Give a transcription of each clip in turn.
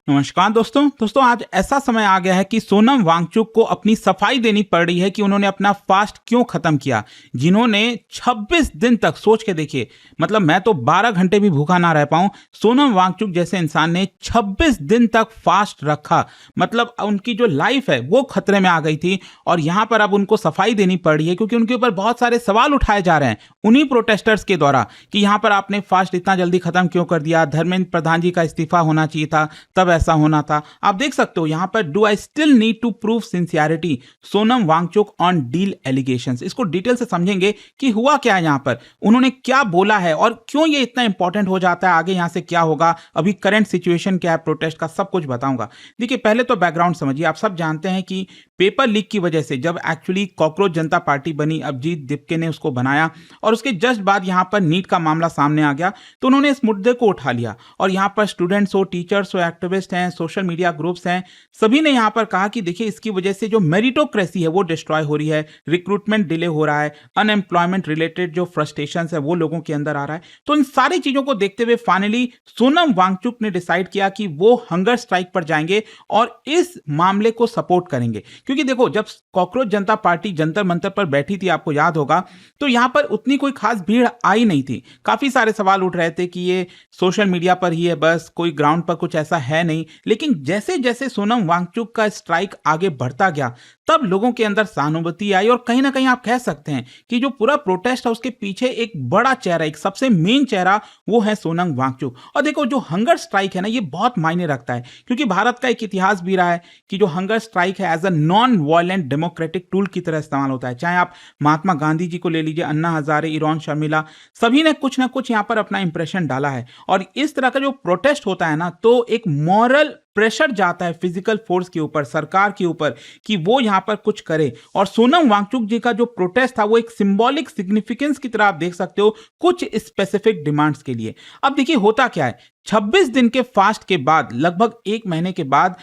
नमस्कार दोस्तों आज ऐसा समय आ गया है कि सोनम वांगचुक को अपनी सफाई देनी पड़ रही है कि उन्होंने अपना फास्ट क्यों खत्म किया। जिन्होंने 26 दिन तक, सोच के देखिए, मतलब मैं तो 12 घंटे भी भूखा ना रह पाऊं, सोनम वांगचुक जैसे इंसान ने 26 दिन तक फास्ट रखा। मतलब उनकी जो लाइफ है वो खतरे में आ गई थी और यहाँ पर अब उनको सफाई देनी पड़ रही है क्योंकि उनके ऊपर बहुत सारे सवाल उठाए जा रहे हैं उन्हीं प्रोटेस्टर्स के द्वारा कि यहाँ पर आपने फास्ट इतना जल्दी खत्म क्यों कर दिया, धर्मेंद्र प्रधान जी का इस्तीफा होना चाहिए था, तब ऐसा होना था। आप देख सकते हो यहाँ पर, do I still need to prove sincerity Sonam Wangchuk on deal allegations. इसको डिटेल से समझेंगे कि हुआ क्या है, यहाँ पर उन्होंने क्या बोला है और क्यों ये इतना इंपॉर्टेंट हो जाता है, आगे यहाँ से क्या होगा, अभी करंट सिचुएशन क्या है प्रोटेस्ट का, सब कुछ बताऊंगा। देखिए पहले तो बैकग्राउंड समझिए। आप सब जानते हैं कि पेपर लीक की वजह से जब एक्चुअली कॉकरोच जनता पार्टी बनी, अभिजीत दिपके ने उसको बनाया और उसके जस्ट बाद यहाँ पर नीट का मामला सामने आ गया, तो उन्होंने इस मुद्दे को उठा लिया और यहाँ पर स्टूडेंट्स हो, टीचर्स हो, एक्टिविस्ट हैं, सोशल मीडिया ग्रुप्स हैं, सभी ने यहाँ पर कहा कि देखिए इसकी वजह से जो मेरिटोक्रेसी है वो डिस्ट्रॉय हो रही है, रिक्रूटमेंट डिले हो रहा है, अनएम्प्लॉयमेंट रिलेटेड जो फ्रस्ट्रेशन है वो लोगों के अंदर आ रहा है। तो इन सारी चीजों को देखते हुए फाइनली सोनम वांगचुक ने डिसाइड किया कि वो हंगर स्ट्राइक पर जाएंगे और इस मामले को सपोर्ट करेंगे। क्योंकि देखो, जब कॉकरोच जनता पार्टी जंतर मंतर पर बैठी थी, आपको याद होगा, तो यहां पर उतनी कोई खास भीड़ आई नहीं थी। काफी सारे सवाल उठ रहे थे कि ये सोशल मीडिया पर ही है, बस कोई ग्राउंड पर कुछ ऐसा है नहीं। लेकिन जैसे जैसे सोनम वांगचुक का स्ट्राइक आगे बढ़ता गया, तब लोगों के अंदर सहानुभूति आई और कहीं ना कहीं आप कह सकते हैं कि जो पूरा प्रोटेस्ट है उसके पीछे एक बड़ा चेहरा, एक सबसे मेन चेहरा, वो है सोनम वांगचुक। और देखो, जो हंगर स्ट्राइक है ना, ये बहुत मायने रखता है क्योंकि भारत का एक इतिहास भी रहा है कि जो हंगर स्ट्राइक है as a non violent democratic tool की तरह इस्तेमाल होता है। चाहे आप महात्मा गांधी जी को ले लीजिए, अन्ना हजारे, इरॉन शर्मिला, सभी ने कुछ ना कुछ यहाँ पर अपना इंप्रेशन डाला है। और इस तरह का जो प्रोटेस्ट होता है ना, तो एक मॉरल प्रेशर जाता है फिजिकल फोर्स के ऊपर, सरकार के ऊपर, कि वो यहां पर कुछ करे। और सोनम वांगचुक जी का जो प्रोटेस्ट था वो एक सिंबॉलिक सिग्निफिकेंस की तरह आप देख सकते हो, कुछ स्पेसिफिक डिमांड्स के लिए। अब देखिए होता क्या है, 26 दिन के फास्ट के बाद, लगभग 1 महीने के बाद,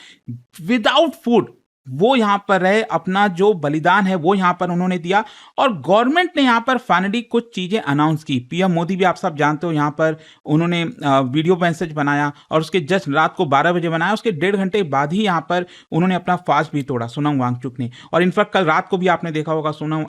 विदाउट फूड वो यहां पर रहे, अपना जो बलिदान है वो यहां पर उन्होंने दिया। और गवर्नमेंट ने यहां पर फाइनली कुछ चीजें अनाउंस की। पीएम मोदी भी आप सब जानते हो, यहां पर उन्होंने वीडियो मैसेज बनाया और उसके जस्ट रात को 12 बजे बनाया, उसके 1.5 घंटे बाद ही यहां पर उन्होंने अपना फास्ट भी तोड़ा, सोनम वांगचुक ने। और इनफैक्ट कल रात को भी आपने देखा होगा, सोनम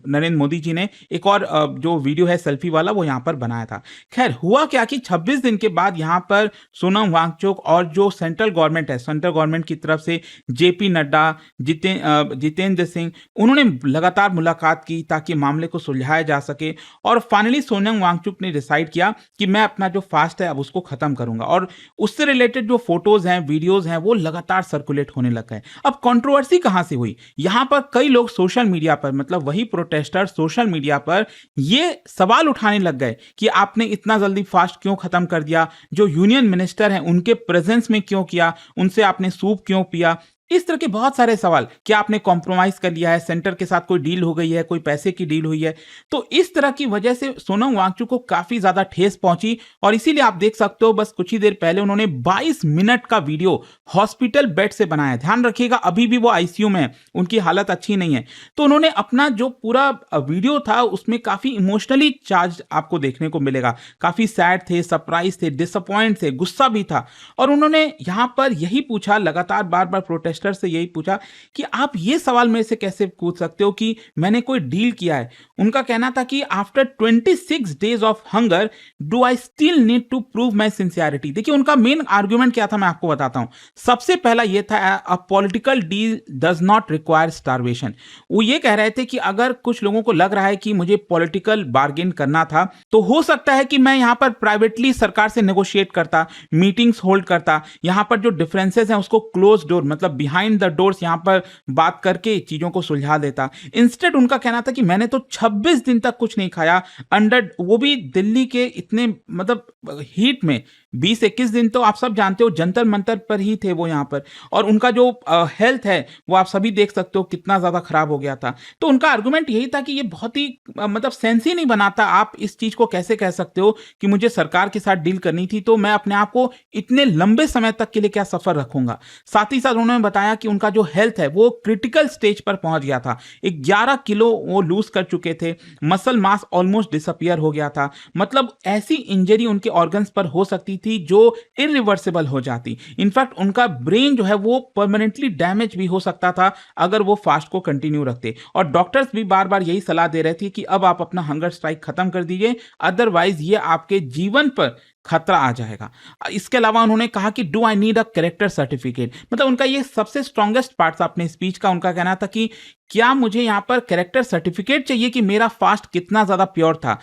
नरेंद्र मोदी जी ने एक और जो वीडियो है सेल्फी वाला, वो यहां पर बनाया था। खैर, हुआ क्या कि 26 दिन के बाद यहां पर सोनम वांगचुक और जो सेंट्रल गवर्नमेंट है, सेंट्रल गवर्नमेंट की तरफ से जेपी नड्डा, जितेंद्र सिंह, उन्होंने लगातार मुलाकात की ताकि मामले को सुलझाया जा सके। और फाइनली सोनम वांगचुक ने डिसाइड किया कि मैं अपना जो फास्ट है अब उसको खत्म करूंगा। और उससे रिलेटेड जो फोटोज हैं, वीडियोज हैं, वो लगातार सर्कुलेट होने लग गए। अब कंट्रोवर्सी कहां से हुई, यहां पर कई लोग सोशल मीडिया पर, मतलब वही प्रोटेस्टर सोशल मीडिया पर ये सवाल उठाने लग गए कि आपने इतना जल्दी फास्ट क्यों खत्म कर दिया, जो यूनियन मिनिस्टर हैं उनके प्रेजेंस में क्यों किया, उनसे आपने सूप क्यों पिया। इस तरह के बहुत सारे सवाल, क्या आपने कॉम्प्रोमाइज कर लिया है, सेंटर के साथ कोई डील हो गई है, कोई पैसे की डील हुई है। तो इस तरह की वजह से सोनम वांगचुक को काफी ज्यादा ठेस पहुंची और इसीलिए आप देख सकते हो, बस कुछ ही देर पहले उन्होंने 22 मिनट का वीडियो हॉस्पिटल बेड से बनाया। ध्यान रखिएगा, अभी भी वो आईसीयू में है, उनकी हालत अच्छी नहीं है। तो उन्होंने अपना जो पूरा वीडियो था उसमें काफी इमोशनली चार्ज आपको देखने को मिलेगा। काफी सैड थे, सरप्राइज थे, डिसअपॉइंट थे, गुस्सा भी था। और उन्होंने यहां पर यही पूछा, लगातार बार बार प्रोटेस्ट से यही पूछा कि आप ये सवाल मेरे से कैसे पूछ सकते हो कि मैंने कोई डील किया है। उनका कहना था कि after 26 days of hunger do I still need to prove my sincerity. देखिए उनका मेन आर्गुमेंट क्या था, मैं आपको बताता हूं। सबसे पहला ये था, a political deal does not require starvation. वो ये कह रहे थे कि अगर कुछ लोगों को लग रहा है कि मुझे पॉलिटिकल बार्गेन करना था, तो हो सकता है कि मैं यहां पर प्राइवेटली सरकार से नेगोशिएट करता, मीटिंग्स होल्ड करता, यहां पर जो डिफरेंसेस हैं उसको क्लोज डोर, मतलब बिहाइंड द डोर्स यहां पर बात करके चीजों को सुलझा देता। इंस्टेड उनका कहना था कि मैंने तो 26 दिन तक कुछ नहीं खाया, अंडर वो भी दिल्ली के इतने, मतलब हीट में 20-21 दिन तो आप सब जानते हो जंतर मंतर पर ही थे वो यहाँ पर। और उनका जो हेल्थ है वो आप सभी देख सकते हो कितना ज़्यादा खराब हो गया था। तो उनका आर्गुमेंट यही था कि ये बहुत ही मतलब सेंस ही नहीं बनाता, आप इस चीज़ को कैसे कह सकते हो कि मुझे सरकार के साथ डील करनी थी, तो मैं अपने आप को इतने लंबे समय तक के लिए क्या सफ़र रखूंगा। साथ ही साथ उन्होंने बताया कि उनका जो हेल्थ है वो क्रिटिकल स्टेज पर पहुंच गया था, 11 किलो वो लूज कर चुके थे, मसल मास ऑलमोस्ट डिसअपियर हो गया था। मतलब ऐसी इंजरी उनके ऑर्गन्स पर हो सकती थी जो इरिवर्सिबल हो जाती। इनफैक्ट उनका ब्रेन जो है वो परमानेंटली डैमेज भी हो सकता था अगर वो फास्ट को कंटिन्यू रखते। और डॉक्टर्स भी बार-बार यही सलाह दे रहे थे कि अब आप अपना हंगर स्ट्राइक खत्म कर दीजिए, अदरवाइज़ ये आपके जीवन पर खतरा आ जाएगा। इसके अलावा उन्होंने कहा कि do I need a character certificate, मतलब उनका ये सबसे स्ट्रॉन्गेस्ट पार्ट था अपने स्पीच का। उनका कहना था कि क्या मुझे यहाँ पर कैरेक्टर सर्टिफिकेट चाहिए कि मेरा फास्ट कितना ज़्यादा प्योर था।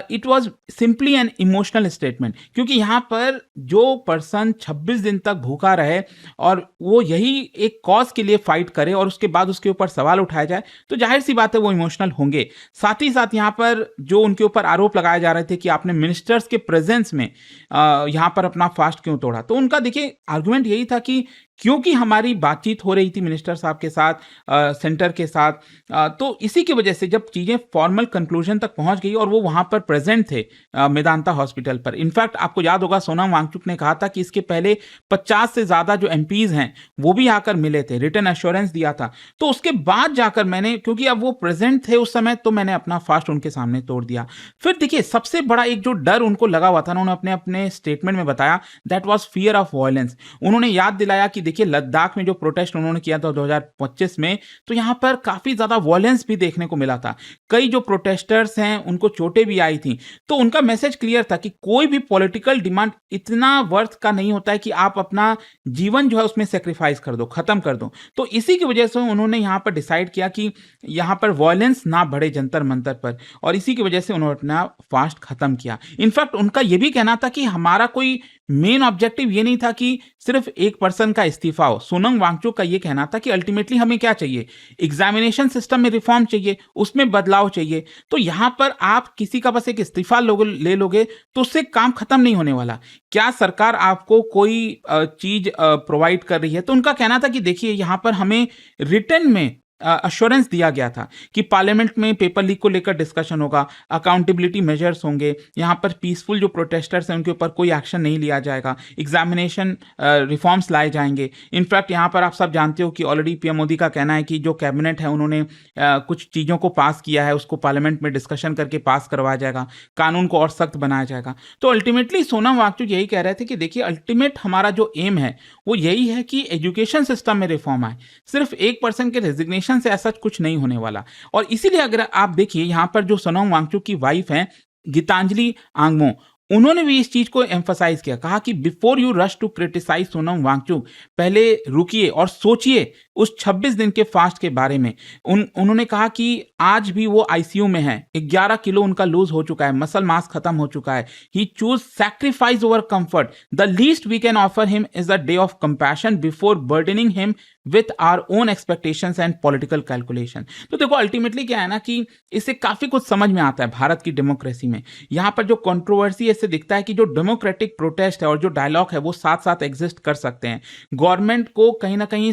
It was simply an emotional statement, क्योंकि यहाँ पर जो पर्सन 26 दिन तक भूखा रहे और वो यही एक कॉज के लिए फाइट करे और उसके बाद उसके ऊपर सवाल उठाया जाए, तो जाहिर सी बात है वो इमोशनल होंगे। साथ ही साथ यहाँ पर जो उनके ऊपर आरोप लगाए जा रहे थे कि आपने मिनिस्टर्स के प्रेजेंस में यहाँ पर अपना फास्ट क्यों तोड़ा, तो उनका देखिए आर्गुमेंट यही था कि क्योंकि हमारी बातचीत हो रही थी मिनिस्टर साहब के साथ, सेंटर के साथ, तो इसी की वजह से जब चीज़ें फॉर्मल कंक्लूजन तक पहुंच गई और वो वहां पर प्रेजेंट थे मेदांता हॉस्पिटल पर। इनफैक्ट आपको याद होगा सोनम वांगचुक ने कहा था कि इसके पहले 50 से ज़्यादा जो एमपीज हैं वो भी आकर मिले थे, रिटर्न एश्योरेंस दिया था। तो उसके बाद जाकर मैंने, क्योंकि अब वो प्रेजेंट थे उस समय, तो मैंने अपना फास्ट उनके सामने तोड़ दिया। फिर देखिए सबसे बड़ा एक जो डर उनको लगा हुआ था, उन्होंने अपने अपने स्टेटमेंट में बताया, that was fear of violence. उन्होंने याद दिलाया कि देखिए लद्दाख में जो प्रोटेस्ट उन्होंने किया था 2025 में, तो यहाँ पर काफी ज्यादा वायलेंस भी देखने को मिला था। कई जो प्रोटेस्टर्स हैं उनको चोटें भी आई थी। तो उनका मैसेज क्लियर था कि कोई भी पॉलिटिकल डिमांड इतना वर्थ का नहीं होता है कि आप अपना जीवन जो है उसमें सेक्रीफाइस कर दो, खत्म कर दो। तो इसी की वजह से उन्होंने यहाँ पर डिसाइड किया कि यहाँ पर वायलेंस ना बढ़े जंतर मंतर पर, और इसी की वजह से उन्होंने अपना फास्ट खत्म किया। इनफैक्ट उनका यह भी कहना था कि हमारा कोई मेन ऑब्जेक्टिव ये नहीं था कि सिर्फ एक पर्सन का इस्तीफा हो। सोनम वांगचुक का ये कहना था कि अल्टीमेटली हमें क्या चाहिए, एग्जामिनेशन सिस्टम में रिफॉर्म चाहिए, उसमें बदलाव चाहिए। तो यहां पर आप किसी का बस एक इस्तीफा ले लोगे तो उससे काम खत्म नहीं होने वाला। क्या सरकार आपको कोई चीज प्रोवाइड कर रही है? तो उनका कहना था कि देखिए यहां पर हमें रिटर्न में अश्योरेंस दिया गया था कि पार्लियामेंट में पेपर लीक को लेकर डिस्कशन होगा, अकाउंटेबिलिटी मेजर्स होंगे, यहाँ पर पीसफुल जो प्रोटेस्टर्स हैं उनके ऊपर कोई एक्शन नहीं लिया जाएगा, एग्जामिनेशन रिफॉर्म्स लाए जाएंगे। इनफैक्ट यहाँ पर आप सब जानते हो कि ऑलरेडी पीएम मोदी का कहना है कि जो कैबिनेट है उन्होंने कुछ चीज़ों को पास किया है, उसको पार्लियामेंट में डिस्कशन करके पास करवाया जाएगा, कानून को और सख्त बनाया जाएगा। तो अल्टीमेटली सोनम वांगचुक यही कह रहे थे कि देखिए अल्टीमेट हमारा जो एम है वो यही है कि एजुकेशन सिस्टम में रिफॉर्म आए। सिर्फ एक पर्सन के रेजिग्नेशन से ऐसा कुछ नहीं होने वाला। और इसीलिए अगर आप देखिए यहाँ पर जो सोनम वांगचुक की वाइफ हैं गीतांजलि आंगमो, उन्होंने भी इस चीज को एम्फसाइज किया, कहा कि before you rush to criticize Sonam Wangchuk, पहले रुकिए और सोचिए उस 26 दिन के फास्ट के बारे में। उन्होंने कहा कि आज भी वो आईसीयू में है, 11 किलो उनका लूज हो चुका है, मसल मास खत्म हो चुका है। He choose sacrifice over comfort, the least we can offer him is the day of compassion before burdening him with our own expectations and political calculation. तो देखो अल्टीमेटली क्या है ना कि इससे काफी कुछ समझ में आता है भारत की डेमोक्रेसी में। यहाँ पर जो कंट्रोवर्सी इससे दिखता है कि जो डेमोक्रेटिक प्रोटेस्ट है और जो डायलॉग है वो साथ साथ एग्जिस्ट कर सकते हैं। गवर्नमेंट को कहीं ना कहीं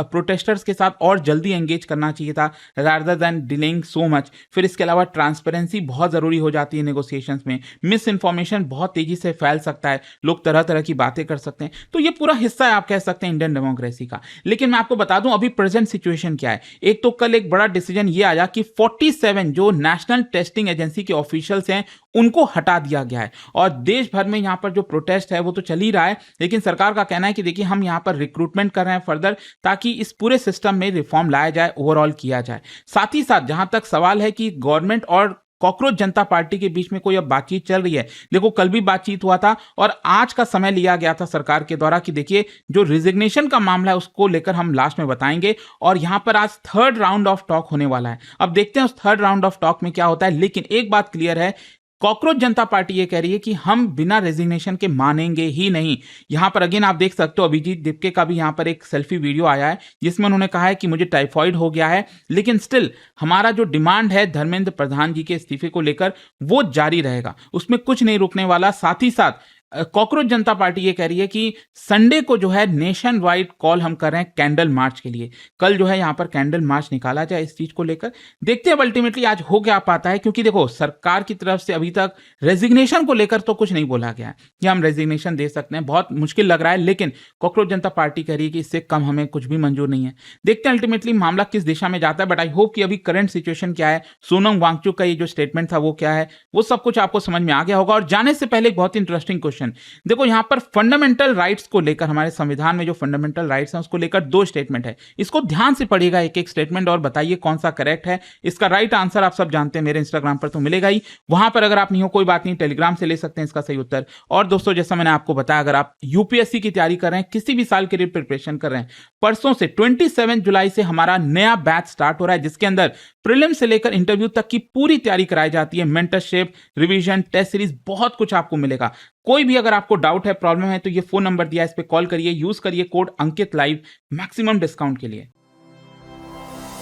प्रोटेस्टर्स के साथ और जल्दी एंगेज करना चाहिए था rather than delaying so much. फिर इसके अलावा ट्रांसपेरेंसी बहुत जरूरी हो जाती है नेगोशिएशंस में। मिस इन्फॉर्मेशन बहुत तेजी से फैल सकता है, लोग तरह तरह की बातें कर सकते हैं। तो ये पूरा हिस्सा है आप कह सकते हैं इंडियन डेमोक्रेसी का। लेकिन मैं आपको बता दूं अभी प्रेजेंट सिचुएशन क्या है। एक तो कल एक बड़ा डिसीजन ये आया कि 47 जो नेशनल टेस्टिंग एजेंसी के ऑफिशियल्स हैं उनको हटा दिया गया है। और देश भर में यहां पर जो प्रोटेस्ट है वो तो चल ही रहा है, लेकिन सरकार का कहना है कि देखिए हम यहां पर रिक्रूटमेंट कर रहे हैं फर्दर, ताकि इस पूरे सिस्टम में रिफॉर्म लाया जाए, ओवरऑल किया जाए। साथ ही साथ जहां तक सवाल है कि गवर्नमेंट और कॉकरोच जनता पार्टी के बीच में कोई अब बातचीत चल रही है, देखो कल भी बातचीत हुआ था और आज का समय लिया गया था सरकार के द्वारा कि देखिए जो रिजिग्नेशन का मामला है उसको लेकर हम लास्ट में बताएंगे। और यहां पर आज थर्ड राउंड ऑफ टॉक होने वाला है। अब देखते हैं उस थर्ड राउंड ऑफ टॉक में क्या होता है। लेकिन एक बात क्लियर है, कॉकरोच जनता पार्टी ये कह रही है कि हम बिना रेजिग्नेशन के मानेंगे ही नहीं। यहां पर अगेन आप देख सकते हो अभिजीत दिपके का भी यहां पर एक सेल्फी वीडियो आया है जिसमें उन्होंने कहा है कि मुझे टाइफॉइड हो गया है, लेकिन स्टिल हमारा जो डिमांड है धर्मेंद्र प्रधान जी के इस्तीफे को लेकर वो जारी रहेगा, उसमें कुछ नहीं रुकने वाला। साथ ही साथ कॉकरोच जनता पार्टी ये कह रही है कि संडे को जो है नेशन वाइड कॉल हम कर रहे हैं कैंडल मार्च के लिए। कल जो है यहां पर कैंडल मार्च निकाला जाए इस चीज को लेकर। देखते हैं अल्टीमेटली आज हो क्या पाता है, क्योंकि देखो सरकार की तरफ से अभी तक रेजिग्नेशन को लेकर तो कुछ नहीं बोला गया है कि हम रेजिग्नेशन दे सकते हैं, बहुत मुश्किल लग रहा है। लेकिन कॉकरोच जनता पार्टी कह रही है कि इससे कम हमें कुछ भी मंजूर नहीं है। देखते हैं अल्टीमेटली मामला किस दिशा में जाता है। बट आई होप कि अभी करंट सिचुएशन क्या है, सोनम वांगचुक का ये जो स्टेटमेंट था वो क्या है, वो सब कुछ आपको समझ में आ गया होगा। और जाने से पहले एक बहुत इंटरेस्टिंग क्वेश्चन क्वेश्चन। देखो यहाँ पर फंडामेंटल राइट्स को लेकर, हमारे संविधान में जो फंडामेंटल राइट्स हैं उसको लेकर 2 स्टेटमेंट है। इसको ध्यान से पढ़िएगा एक एक स्टेटमेंट और बताइए कौन सा करेक्ट है। इसका राइट आंसर आप सब जानते हैं, मेरे इंस्टाग्राम पर तो मिलेगा ही, वहां पर अगर आप नहीं हो कोई बात नहीं, टेलीग्राम से ले सकते हैं इसका सही उत्तर। और दोस्तों जैसा मैंने आपको बताया, अगर आप यूपीएससी की तैयारी कर रहे हैं, किसी भी साल के लिए प्रिपरेशन कर रहे हैं, परसों से 27 जुलाई से हमारा नया बैच स्टार्ट हो रहा है, जिसके अंदर प्रीलिम से लेकर इंटरव्यू तक की पूरी तैयारी कराई जाती है। मेंटरशिप, रिवीजन, टेस्ट सीरीज, बहुत कुछ आपको मिलेगा। कोई भी अगर आपको डाउट है, प्रॉब्लम है, तो ये फोन नंबर दिया है, इस पे कॉल करिए, यूज करिए कोड अंकित लाइव मैक्सिमम डिस्काउंट के लिए।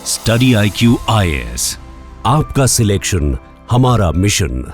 स्टडी IQ IAS, आपका सिलेक्शन हमारा मिशन।